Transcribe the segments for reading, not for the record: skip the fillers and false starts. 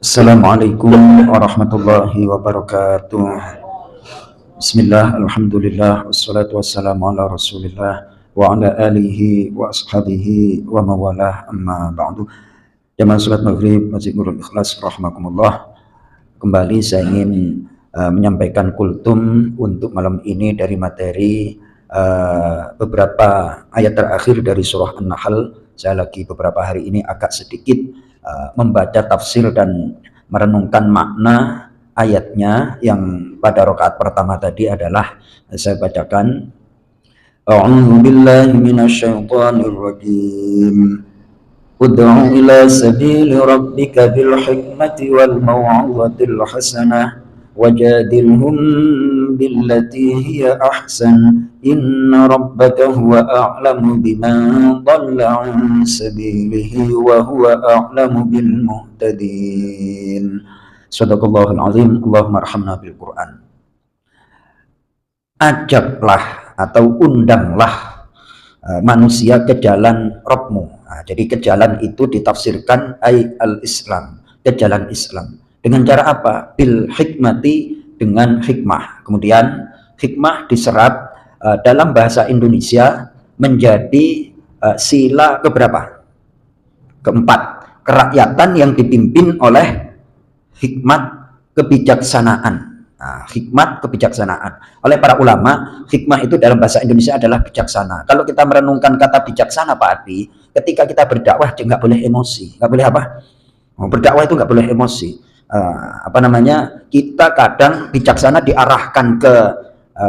Assalamualaikum warahmatullahi wabarakatuh. Bismillah, alhamdulillah, wassalatu wassalamu ala rasulillah wa ala alihi wa ashabihi wa mawalah, amma ba'du. Jamaah salat maghrib Masjid Nurul Ikhlas rahimakumullah. Kembali saya ingin menyampaikan kultum untuk malam ini dari materi beberapa ayat terakhir dari surah An-Nahl. Saya lagi beberapa hari ini agak sedikit membaca tafsir dan merenungkan makna ayatnya yang pada rakaat pertama tadi adalah saya bacakan A'udzu billahi minasyaitonir rajim. Ud'u ila sabili rabbika bil hikmati wal mau'izatil hasanah wajadilhum billati hiya ahsan inna rabbaka huwa a'lamu biman dhalla 'an sabilihi wa huwa a'lamu bil muhtadin. Shadaqallahul azim. Allahumma arhamna bil Qur'an. Ajaklah atau undanglah manusia ke jalan Rabbmu. Jadi ke jalan itu ditafsirkan al-Islam, ke jalan Islam. Dengan cara apa? Bil hikmati, dengan hikmah. Kemudian hikmah diserap dalam bahasa Indonesia menjadi sila keberapa? Keempat. Kerakyatan yang dipimpin oleh hikmat kebijaksanaan. Hikmat kebijaksanaan. Oleh para ulama, hikmah itu dalam bahasa Indonesia adalah bijaksana. Kalau kita merenungkan kata bijaksana, Pak Adi, ketika kita berdakwah nggak boleh emosi. Nggak boleh apa? Berdakwah itu nggak boleh emosi. Kita kadang bijaksana diarahkan ke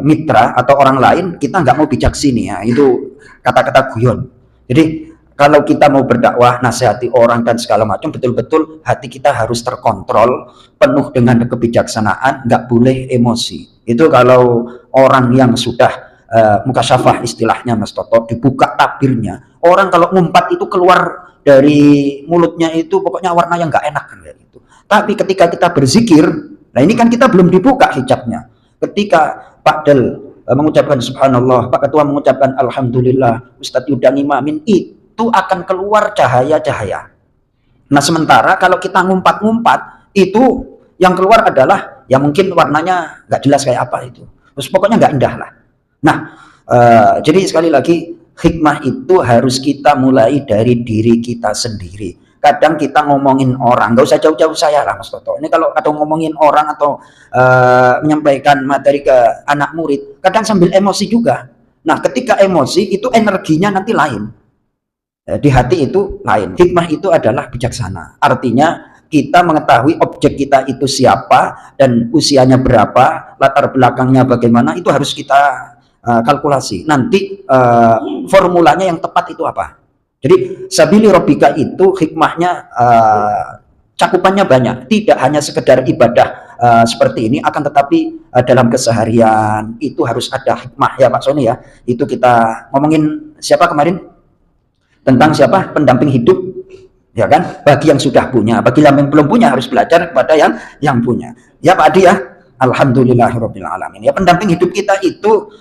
mitra atau orang lain, kita nggak mau bijaksini, ya itu kata-kata guyon. Jadi kalau kita mau berdakwah, nasihati orang dan segala macam, betul-betul hati kita harus terkontrol, penuh dengan kebijaksanaan, nggak boleh emosi. Itu kalau orang yang sudah mukasyafah istilahnya, Mas Toto, dibuka tabirnya, orang kalau ngumpat itu keluar dari mulutnya itu pokoknya warna yang nggak enak kan gitu. Tapi ketika kita berzikir, nah ini kan kita belum dibuka hijabnya. Ketika Pak Del mengucapkan subhanallah, Pak Ketua mengucapkan alhamdulillah, Ustadz Yudan Imamin, itu akan keluar cahaya-cahaya. Nah sementara kalau kita ngumpat-ngumpat, itu yang keluar adalah, ya mungkin warnanya nggak jelas kayak apa itu. Terus pokoknya nggak indah lah. Nah, jadi sekali lagi, hikmah itu harus kita mulai dari diri kita sendiri. Kadang kita ngomongin orang, nggak usah jauh-jauh saya lah Mas Toto. Ini kalau ngomongin orang atau menyampaikan materi ke anak murid, kadang sambil emosi juga. Nah ketika emosi itu energinya nanti lain. Di hati itu lain. Hikmah itu adalah bijaksana. Artinya kita mengetahui objek kita itu siapa dan usianya berapa, latar belakangnya bagaimana, itu harus kita kalkulasi. Nanti formulanya yang tepat itu apa. Jadi sabili rabbika itu hikmahnya cakupannya banyak, tidak hanya sekedar ibadah seperti ini, akan tetapi dalam keseharian itu harus ada hikmah ya Pak Sony ya. Itu kita ngomongin siapa kemarin? Tentang siapa? Pendamping hidup, ya kan? Bagi yang sudah punya, bagi yang belum punya harus belajar kepada yang punya. Ya Pak Adi ya. Alhamdulillahirabbil alamin. Ya pendamping hidup kita itu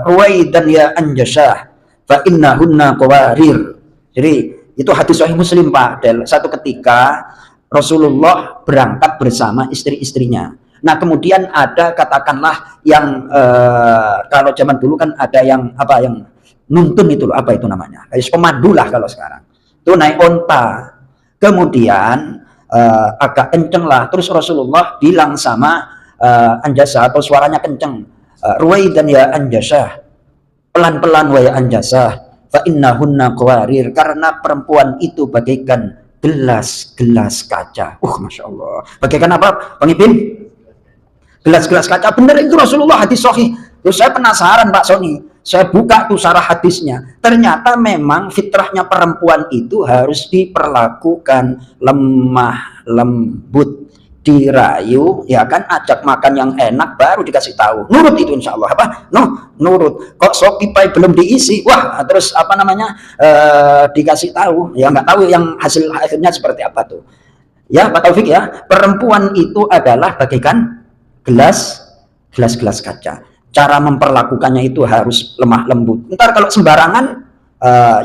ruwaidan ya anjasah fa innahunna qawarir. Jadi itu hadis sahih Muslim Pak Del. Satu ketika Rasulullah berangkat bersama istri-istrinya. Nah kemudian ada katakanlah yang kalau zaman dulu kan ada yang apa, yang nuntun itu loh, apa itu namanya, kayak pemandu lah kalau sekarang. Itu naik onta. Kemudian agak kenceng lah. Terus Rasulullah bilang sama Anjasah, atau suaranya kenceng, ruwaidan ya Anjasah, pelan-pelan wa ya Anjasah, fa innahunna qawarir, karena perempuan itu bagaikan gelas-gelas kaca. Masya Allah. Bagaikan apa Bang Ipin? Gelas-gelas kaca. Bener itu Rasulullah, hadis sahih. Terus saya penasaran Pak Sony, saya buka tuh sarah hadisnya. Ternyata memang fitrahnya perempuan itu harus diperlakukan lemah lembut, dirayu, ya kan, ajak makan yang enak baru dikasih tahu. Nurut itu insya Allah apa? Nurut. Kok Shopee belum diisi, wah terus apa namanya dikasih tahu, ya nggak tahu yang hasilnya seperti apa tuh. Ya Pak Taufik ya, perempuan itu adalah bagaikan gelas kaca. Cara memperlakukannya itu harus lemah lembut. Ntar kalau sembarangan,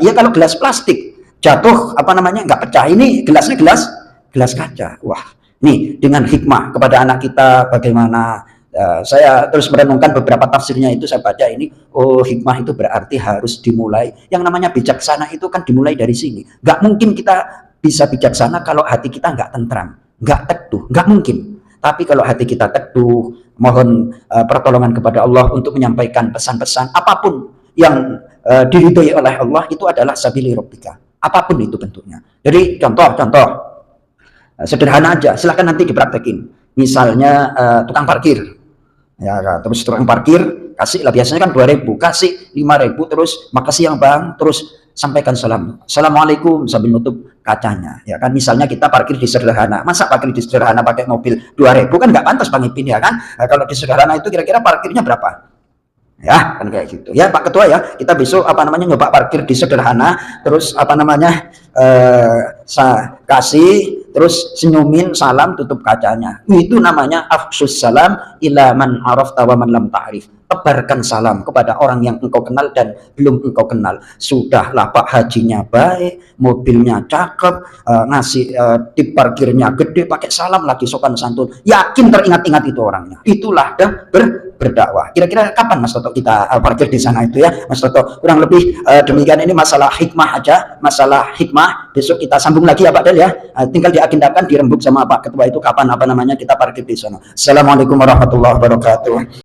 ya kalau gelas plastik jatuh apa namanya nggak pecah, ini gelasnya gelas kaca. Wah, Nih, dengan hikmah kepada anak kita bagaimana. Saya terus merenungkan beberapa tafsirnya itu, saya baca ini, oh hikmah itu berarti harus dimulai. Yang namanya bijaksana itu kan dimulai dari sini. Nggak mungkin kita bisa bijaksana kalau hati kita nggak tentram, nggak teduh, nggak mungkin. Tapi kalau hati kita teduh, mohon pertolongan kepada Allah untuk menyampaikan pesan-pesan apapun yang diridhoi oleh Allah, itu adalah sabili rabbika. Apapun itu bentuknya. Jadi contoh sederhana aja, silahkan nanti dipraktekin. Misalnya tukang parkir. Ya, terus tukang parkir kasih lah, biasanya kan 2.000, kasih 5.000, terus makasih yang bang, terus sampaikan salam, assalamualaikum, sambil nutup kacanya. Ya kan, misalnya kita parkir di sederhana, masa parkir di sederhana pakai mobil 2.000 kan nggak pantas Bang Ipin ya kan. Nah, kalau di sederhana itu kira-kira parkirnya berapa? Ya kan kayak gitu ya Pak Ketua ya, kita besok nyoba parkir di sederhana, terus kasih, terus senyumin, salam, tutup kacanya. Itu namanya afsus salam ila man arafta wa man lam ta'rif. Tebarkan salam kepada orang yang engkau kenal dan belum engkau kenal. Sudahlah Pak, hajinya baik, mobilnya cakep, ngasih tip parkirnya gede, pakai salam lagi, sopan santun, yakin teringat-ingat itu orangnya. Itulah berdakwah. Kira-kira kapan Mas Toto kita parkir di sana itu ya Mas Toto? Kurang lebih demikian. Ini masalah hikmah aja, masalah hikmah. Besok kita sambung lagi ya Pak Del ya. Tinggal diagendakan, dirembuk sama Pak Ketua itu kapan kita parkir di sana. Assalamualaikum warahmatullahi wabarakatuh.